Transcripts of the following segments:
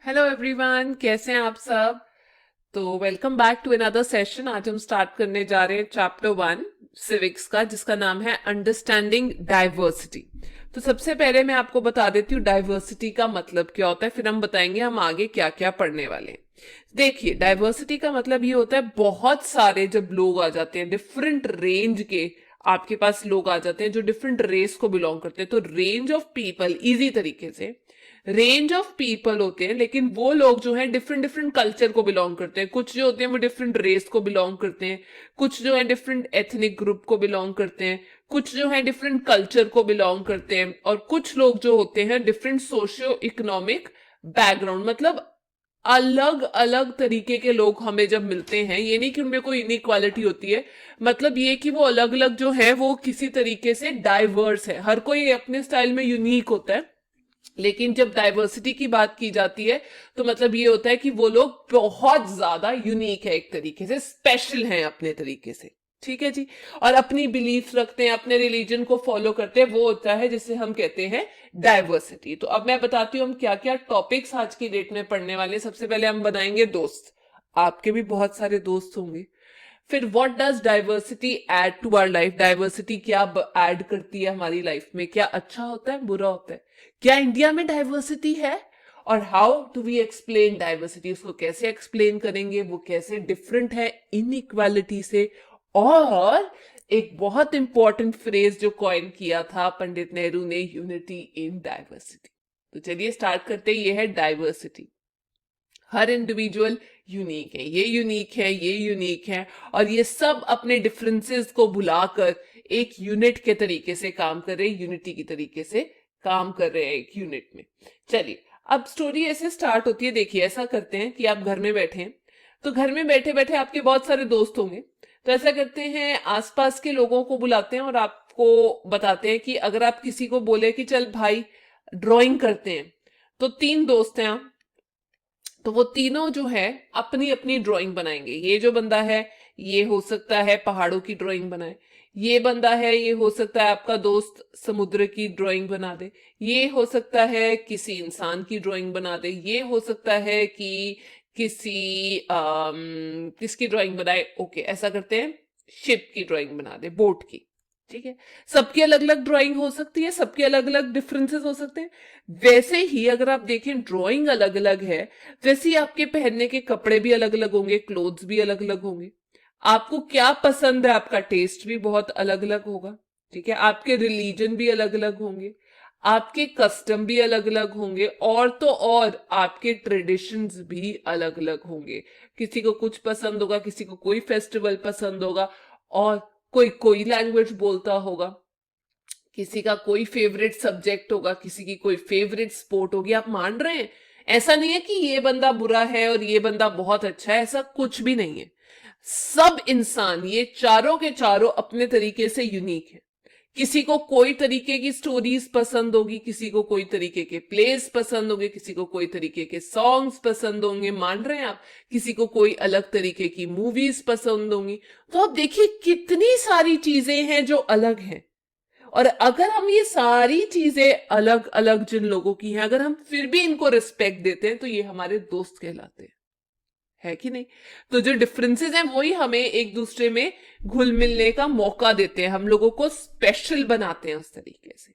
Hello everyone, कैसे हैं आप सब। तो welcome back to another session. आज हम स्टार्ट करने जा रहे हैं चैप्टर 1 सिविक्स का, जिसका नाम है अंडरस्टैंडिंग डाइवर्सिटी। तो सबसे पहले मैं आपको बता देती हूँ डाइवर्सिटी का मतलब क्या होता है, फिर हम बताएंगे हम आगे क्या क्या पढ़ने वाले हैं। देखिए, डाइवर्सिटी का मतलब ये होता है बहुत सारे जब लोग आ जाते हैं डिफरेंट रेंज के, आपके पास लोग आ जाते हैं जो डिफरेंट रेस को बिलोंग करते हैं। तो रेंज ऑफ पीपल, इजी तरीके से रेंज ऑफ पीपल होते हैं, लेकिन वो लोग जो है डिफरेंट डिफरेंट कल्चर को बिलोंग करते हैं। कुछ जो होते हैं वो डिफरेंट रेस को बिलोंग करते हैं, कुछ जो है डिफरेंट एथनिक ग्रुप को बिलोंग करते हैं, कुछ जो है डिफरेंट कल्चर को बिलोंग करते हैं, और कुछ लोग जो होते हैं डिफरेंट सोशियो इकोनॉमिक बैकग्राउंड, मतलब अलग अलग तरीके के लोग हमें जब मिलते हैं। ये नहीं कि उनमें कोई इनइक्वालिटी होती है, मतलब ये कि वो अलग अलग जो है वो किसी तरीके से डाइवर्स है, हर कोई अपने स्टाइल में यूनिक होता है। लेकिन जब डाइवर्सिटी की बात की जाती है तो मतलब ये होता है कि वो लोग बहुत ज्यादा यूनिक है, एक तरीके से स्पेशल हैं अपने तरीके से। ठीक है जी। और अपनी बिलीफ रखते हैं, अपने रिलीजन को फॉलो करते हैं, वो होता है जिसे हम कहते हैं डाइवर्सिटी। तो अब मैं बताती हूँ हम क्या क्या टॉपिक्स आज की डेट में पढ़ने वाले हैं। सबसे पहले हम बनाएंगे दोस्त। आपके भी बहुत सारे दोस्त होंगे। फिर what does diversity add to our life, diversity क्या ऐड करती है हमारी लाइफ में, क्या अच्छा होता है बुरा होता है, क्या इंडिया में डाइवर्सिटी है, और how do we explain diversity, उसको कैसे एक्सप्लेन करेंगे, वो कैसे डिफरेंट है इनइक्वालिटी से। और एक बहुत इंपॉर्टेंट फ्रेज जो कॉइन किया था पंडित नेहरू ने, यूनिटी इन डाइवर्सिटी। तो चलिए स्टार्ट करते हैं। ये है डाइवर्सिटी। हर इंडिविजुअल यूनिक है, ये यूनिक है, ये यूनिक है, और ये सब अपने डिफरेंसेस को भुलाकर एक यूनिट के तरीके से काम कर रहे हैं, यूनिटी की तरीके से काम कर रहे हैं एक यूनिट में। चलिए, अब स्टोरी ऐसे स्टार्ट होती है। देखिए, ऐसा करते हैं कि आप घर में बैठे हैं, तो घर में बैठे बैठे आपके बहुत सारे दोस्त होंगे। तो ऐसा करते हैं, आसपास के लोगों को बुलाते हैं और आपको बताते हैं कि अगर आप किसी को बोले कि चल भाई ड्राइंग करते हैं, तो 3 दोस्त हैं आप, तो वो तीनों जो है अपनी अपनी ड्राइंग बनाएंगे। ये जो बंदा है, ये हो सकता है पहाड़ों की ड्राइंग बनाए, ये बंदा है ये हो सकता है आपका दोस्त समुद्र की ड्राइंग बना दे, ये हो सकता है किसी इंसान की ड्राइंग बना दे, ये हो सकता है कि किसी किसकी ड्राइंग बनाए। ओके, ऐसा करते हैं, शिप की ड्राइंग बना दे, बोट की। ठीक है, सबकी अलग अलग ड्राइंग हो सकती है, सबके अलग अलग डिफरेंसेस हो सकते हैं। वैसे ही अगर आप देखें ड्राइंग अलग अलग है, वैसे ही आपके पहनने के कपड़े भी अलग अलग होंगे, क्लोथ्स भी अलग अलग होंगे। आपको क्या पसंद है, आपका टेस्ट भी बहुत अलग अलग होगा। ठीक है, आपके रिलीजन भी अलग अलग होंगे, आपके कस्टम भी अलग अलग होंगे, और तो और आपके ट्रेडिशंस भी अलग अलग होंगे। किसी को कुछ पसंद होगा, किसी को कोई फेस्टिवल पसंद होगा, और कोई कोई लैंग्वेज बोलता होगा, किसी का कोई फेवरेट सब्जेक्ट होगा, किसी की कोई फेवरेट स्पोर्ट होगी। आप मान रहे हैं, ऐसा नहीं है कि ये बंदा बुरा है और ये बंदा बहुत अच्छा है, ऐसा कुछ भी नहीं है। सब इंसान, ये चारों के चारों अपने तरीके से यूनिक है। किसी को कोई तरीके की स्टोरीज पसंद होगी, किसी को कोई तरीके के प्लेस पसंद होंगे, किसी को कोई तरीके के सॉन्ग्स पसंद होंगे, मान रहे हैं आप, किसी को कोई अलग तरीके की मूवीज पसंद होंगी। तो आप देखिए कितनी सारी चीजें हैं जो अलग हैं। और अगर हम ये सारी चीजें अलग अलग जिन लोगों की हैं, अगर हम फिर भी इनको रिस्पेक्ट देते हैं, तो ये हमारे दोस्त कहलाते हैं, है कि नहीं। तो जो डिफरेंसेस हैं वही हमें एक दूसरे में घुल मिलने का मौका देते हैं, हम लोगों को स्पेशल बनाते हैं उस तरीके से।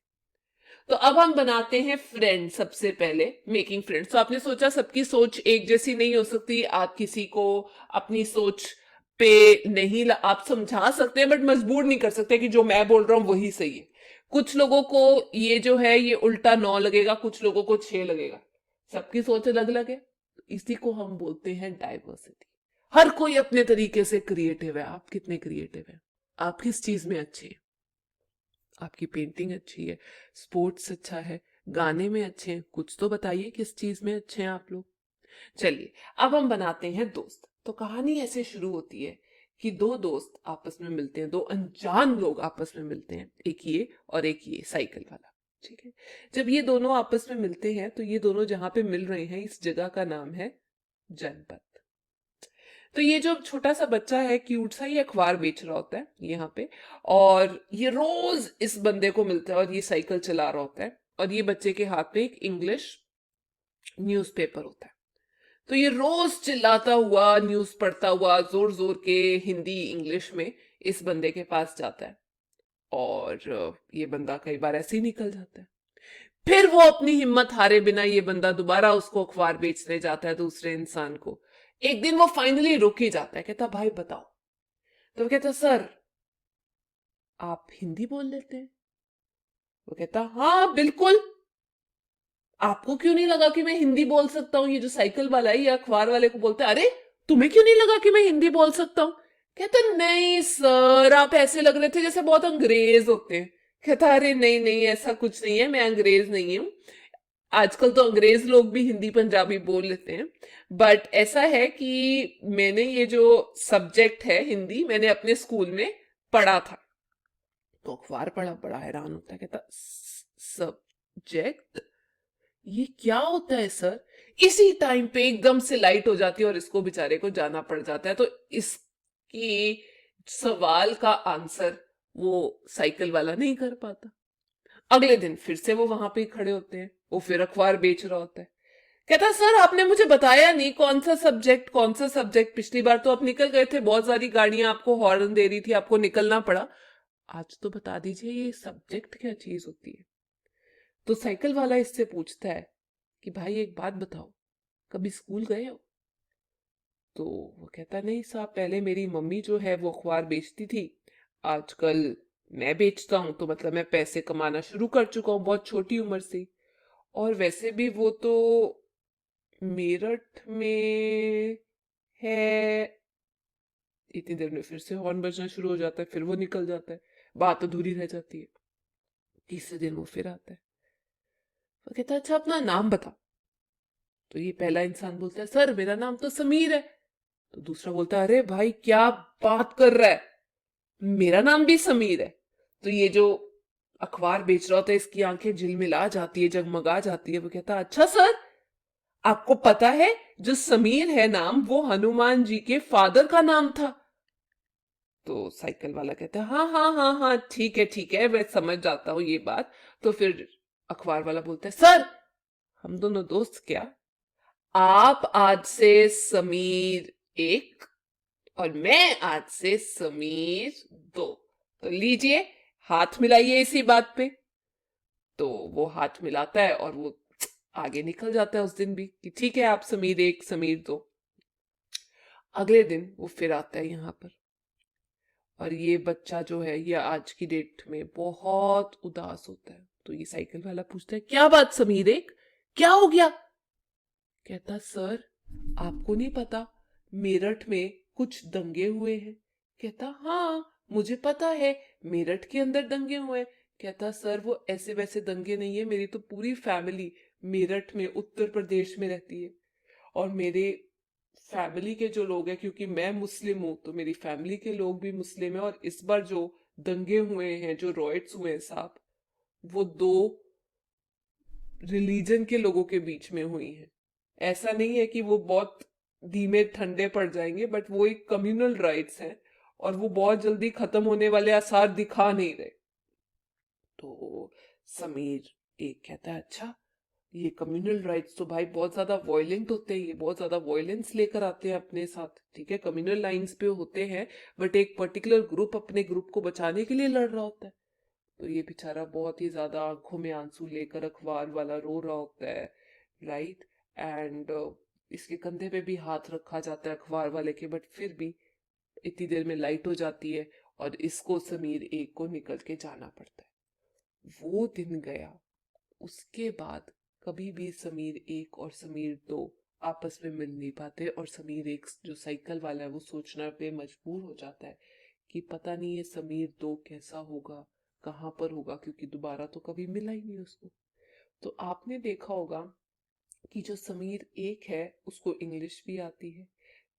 तो अब हम बनाते हैं फ्रेंड। सबसे पहले मेकिंग फ्रेंड्स। तो आपने सोचा सबकी सोच एक जैसी नहीं हो सकती, आप किसी को अपनी सोच पे नहीं आप समझा सकते हैं, बट मजबूर नहीं कर सकते कि जो मैं बोल रहा हूं वही सही है। कुछ लोगों को ये जो है ये उल्टा 9 लगेगा, कुछ लोगों को 6 लगेगा, सबकी सोच अलग अलग है। इसी को हम बोलते हैं डाइवर्सिटी। हर कोई अपने तरीके से क्रिएटिव है। आप कितने क्रिएटिव हैं, आप किस चीज में अच्छे हैं, आपकी पेंटिंग अच्छी है, स्पोर्ट्स अच्छा है, गाने में अच्छे हैं, कुछ तो बताइए किस चीज में अच्छे हैं आप लोग। चलिए, अब हम बनाते हैं दोस्त। तो कहानी ऐसे शुरू होती है कि दो दोस्त आपस में मिलते हैं, दो अनजान लोग आपस में मिलते हैं, एक ये और एक ये साइकिल वाला। ठीक है, जब ये दोनों आपस में मिलते हैं तो ये दोनों जहां पे मिल रहे हैं, इस जगह का नाम है जनपद। तो ये जो छोटा सा बच्चा है क्यूट सा, ये अखबार बेच रहा होता है यहाँ पे, और ये रोज इस बंदे को मिलता है और ये साइकिल चला रहा होता है, और ये बच्चे के हाथ में एक इंग्लिश न्यूज़पेपर होता है। तो ये रोज चिल्लाता हुआ, न्यूज पढ़ता हुआ, जोर जोर के हिंदी इंग्लिश में इस बंदे के पास जाता है, और ये बंदा कई बार ऐसे ही निकल जाता है। फिर वो अपनी हिम्मत हारे बिना ये बंदा दोबारा उसको अखबार बेचने जाता है दूसरे इंसान को। एक दिन वो फाइनली रुक ही जाता है, कहता भाई बताओ। तो वो कहता सर आप हिंदी बोल लेते हैं? वो कहता हाँ बिल्कुल। आपको क्यों नहीं लगा कि मैं हिंदी बोल सकता हूँ? ये जो साइकिल वाला है या अखबार वाले को बोलता है अरे तुम्हें क्यों नहीं लगा कि मैं हिंदी बोल सकता हूँ? कहता नहीं सर, आप ऐसे लग रहे थे जैसे बहुत अंग्रेज होते हैं। कहता अरे नहीं नहीं, ऐसा कुछ नहीं है, मैं अंग्रेज नहीं हूँ। आजकल तो अंग्रेज लोग भी हिंदी पंजाबी बोल लेते हैं, बट ऐसा है कि मैंने ये जो सब्जेक्ट है हिंदी, मैंने अपने स्कूल में पढ़ा था। तो अखबार पढ़ा, बड़ा हैरान होता है, कहता सब्जेक्ट, ये क्या होता है सर? इसी टाइम पे एकदम से लाइट हो जाती है और इसको बेचारे को जाना पड़ जाता है। तो इसकी सवाल का आंसर वो साइकिल वाला नहीं कर पाता। अगले दिन फिर से वो वहां पे ही खड़े होते हैं, वो फिर अखबार बेच रहा होता है। कहता सर आपने मुझे बताया नहीं कौन सा सब्जेक्ट, कौन सा सब्जेक्ट? पिछली बार तो आप निकल गए थे, बहुत सारी गाड़ियां आपको हॉर्न दे रही थी, आपको निकलना पड़ा। आज तो बता दीजिए ये सब्जेक्ट क्या चीज होती है। तो साइकिल वाला इससे पूछता है कि भाई एक बात बताओ, कभी स्कूल गए हो? तो वो कहता नहीं साहब, पहले मेरी मम्मी जो है वो अखबार बेचती थी, आजकल मैं बेचता हूँ, तो मतलब मैं पैसे कमाना शुरू कर चुका हूँ बहुत छोटी उम्र से ही। और वैसे भी वो तो मेरठ में है। इतनी देर में फिर से हॉर्न बजना शुरू हो जाता है, फिर वो निकल जाता है, बात अधूरी रह जाती है। तीसरे दिन वो फिर आता है, वो कहता है अच्छा अपना नाम बता। तो ये पहला इंसान बोलता है सर मेरा नाम तो समीर है। तो दूसरा बोलता है अरे भाई क्या बात कर रहा है, मेरा नाम भी समीर है। तो ये जो अखबार बेच रहा होता है इसकी आंखें झिलमिला जाती है, जगमगा जाती है। वो कहता है अच्छा सर, आपको पता है जो समीर है नाम, वो हनुमान जी के फादर का नाम था। तो साइकिल वाला कहता है हाँ हाँ हाँ हाँ ठीक है, मैं समझ जाता हूँ ये बात। तो फिर अखबार वाला बोलता है सर हम दोनों दोस्त क्या, आप आज से समीर एक और मैं आज से समीर दो, तो लीजिए हाथ मिलाइए इसी बात पे। तो वो हाथ मिलाता है और वो आगे निकल जाता है उस दिन भी कि ठीक है आप समीर एक समीर दो। अगले दिन वो फिर आता है यहाँ पर, और ये बच्चा जो है ये आज की डेट में बहुत उदास होता है। तो ये साइकिल वाला पूछता है क्या बात समीर एक, क्या हो गया? कहता सर आपको नहीं पता मेरठ में कुछ दंगे हुए हैं? कहता हाँ मुझे पता है, मेरठ के अंदर दंगे हुए हैं। कहता सर वो ऐसे वैसे दंगे नहीं है, मेरी तो पूरी फैमिली मेरठ में उत्तर प्रदेश में रहती है, और मेरे फैमिली के जो लोग हैं, क्योंकि मैं मुस्लिम हूं तो मेरी फैमिली के लोग भी मुस्लिम है, और इस बार जो दंगे हुए हैं, जो रॉयट्स हुए हैं साहब, वो दो रिलीजन के लोगों के बीच में हुई है। ऐसा नहीं है कि वो बहुत धीमे ठंडे पड़ जाएंगे, बट वो एक कम्युनल राइट्स हैं, और वो बहुत जल्दी खत्म होने वाले आसार दिखा नहीं रहे। तो समीर एक कहता है अच्छा, ये कम्युनल राइट्स तो भाई बहुत ज्यादा वॉयलेंट होते हैं, ये बहुत ज्यादा वॉयलेंस लेकर आते हैं अपने साथ। ठीक है कम्युनल लाइंस पे होते हैं, बट एक पर्टिकुलर ग्रुप अपने ग्रुप को बचाने के लिए लड़ रहा होता है। तो ये बेचारा बहुत ही ज्यादा आंखों में आंसू लेकर अखबार वाला रो रहा होता है, राइट। एंड इसके कंधे पे भी हाथ रखा जाता है अखबार वाले के, बट फिर भी इतनी देर में लाइट हो जाती है और इसको समीर एक को निकल के जाना पड़ता है। वो दिन गया, उसके बाद कभी भी समीर एक और समीर दो आपस में मिल नहीं पाते, और समीर एक जो साइकिल वाला है वो सोचना पे मजबूर हो जाता है कि पता नहीं ये समीर दो कैसा होगा, कहाँ पर होगा, क्योंकि दोबारा तो कभी मिला ही नहीं उसको। तो आपने देखा होगा कि जो समीर एक है उसको इंग्लिश भी आती है,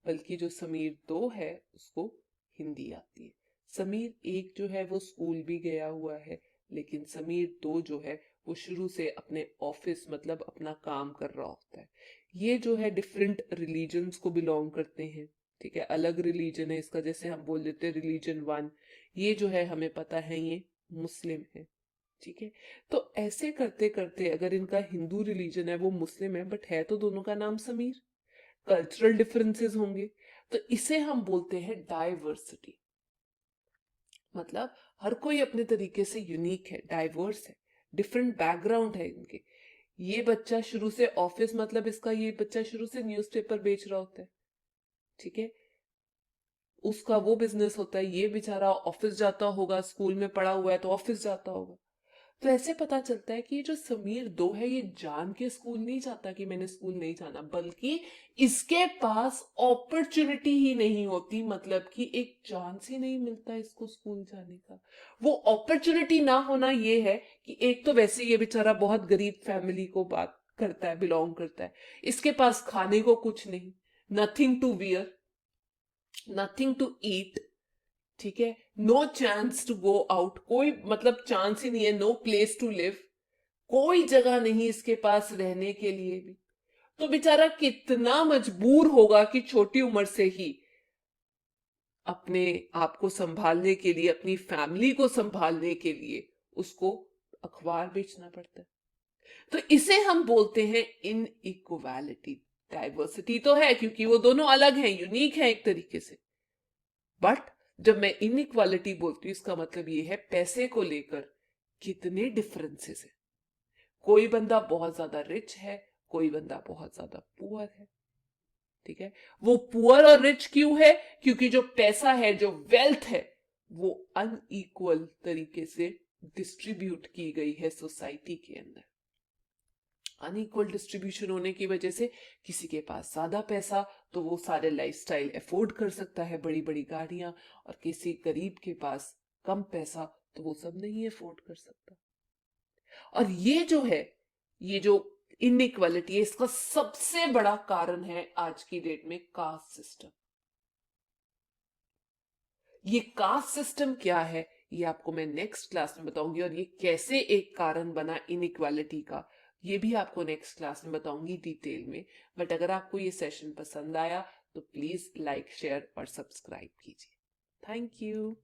बल्कि जो समीर दो है उसको हिंदी आती है। समीर एक जो है वो स्कूल भी गया हुआ है, लेकिन समीर दो जो है वो शुरू से अपने ऑफिस मतलब अपना काम कर रहा होता है। ये जो है डिफरेंट रिलीजन्स को बिलोंग करते हैं। ठीक है अलग रिलीजन है इसका, जैसे हम बोल देते हैं रिलीजन वन, ये जो है हमें पता है ये मुस्लिम है। ठीक है तो ऐसे करते करते अगर इनका हिंदू रिलीजन है वो मुस्लिम है, बट है तो दोनों का नाम समीर। कल्चरल डिफरेंसेस होंगे, तो इसे हम बोलते हैं डाइवर्सिटी। मतलब हर कोई अपने तरीके से यूनिक है, डाइवर्स है, डिफरेंट बैकग्राउंड है इनके। ये बच्चा शुरू से ऑफिस, मतलब इसका ये बच्चा शुरू से न्यूज़पेपर बेच रहा होता है, ठीक है, उसका वो बिजनेस होता है, ये बेचारा ऑफिस जाता होगा, स्कूल में पढ़ा हुआ है तो ऑफिस जाता होगा। तो ऐसे पता चलता है कि ये जो समीर 2 है ये जान के स्कूल नहीं जाता कि मैंने स्कूल नहीं जाना, बल्कि इसके पास अपॉर्चुनिटी ही नहीं होती, मतलब कि एक चांस ही नहीं मिलता इसको स्कूल जाने का। वो अपॉर्चुनिटी ना होना ये है कि एक तो वैसे ये बेचारा बहुत गरीब फैमिली को बात करता है, बिलोंग करता है, इसके पास खाने को कुछ नहीं, nothing to wear, nothing to eat, ठीक है, no chance to go out, कोई मतलब चांस ही नहीं है, नो प्लेस टू लिव, कोई जगह नहीं इसके पास रहने के लिए भी। तो बेचारा कितना मजबूर होगा कि छोटी उम्र से ही अपने आप को संभालने के लिए, अपनी फैमिली को संभालने के लिए उसको अखबार बेचना पड़ता है। तो इसे हम बोलते हैं इनइक्वालिटी। डाइवर्सिटी तो है क्योंकि वो दोनों अलग हैं, यूनिक हैं एक तरीके से, बट जब मैं इनइक्वालिटी बोलती हूँ इसका मतलब ये है पैसे को लेकर कितने डिफरेंसेस है। कोई बंदा बहुत ज्यादा रिच है, कोई बंदा बहुत ज्यादा पुअर है, ठीक है। वो पुअर और रिच क्यों है? क्योंकि जो पैसा है, जो वेल्थ है, वो अनइक्वल तरीके से डिस्ट्रीब्यूट की गई है सोसाइटी के अंदर। अनइक्वल डिस्ट्रीब्यूशन होने की वजह से किसी के पास ज्यादा पैसा तो वो सारे लाइफस्टाइल अफोर्ड कर सकता है, बड़ी बड़ी गाड़ियां, और किसी गरीब के पास कम पैसा तो वो सब नहीं अफोर्ड कर सकता। और ये जो है, ये जो इनइक्वालिटी है, इसका सबसे बड़ा कारण है आज की डेट में कास्ट सिस्टम। ये कास्ट सिस्टम क्या है ये आपको मैं नेक्स्ट क्लास में बताऊंगी, और ये कैसे एक कारण बना इनइक्वालिटी का ये भी आपको नेक्स्ट क्लास में बताऊंगी डिटेल में। बट अगर आपको ये सेशन पसंद आया तो प्लीज लाइक, शेयर और सब्सक्राइब कीजिए। Thank you.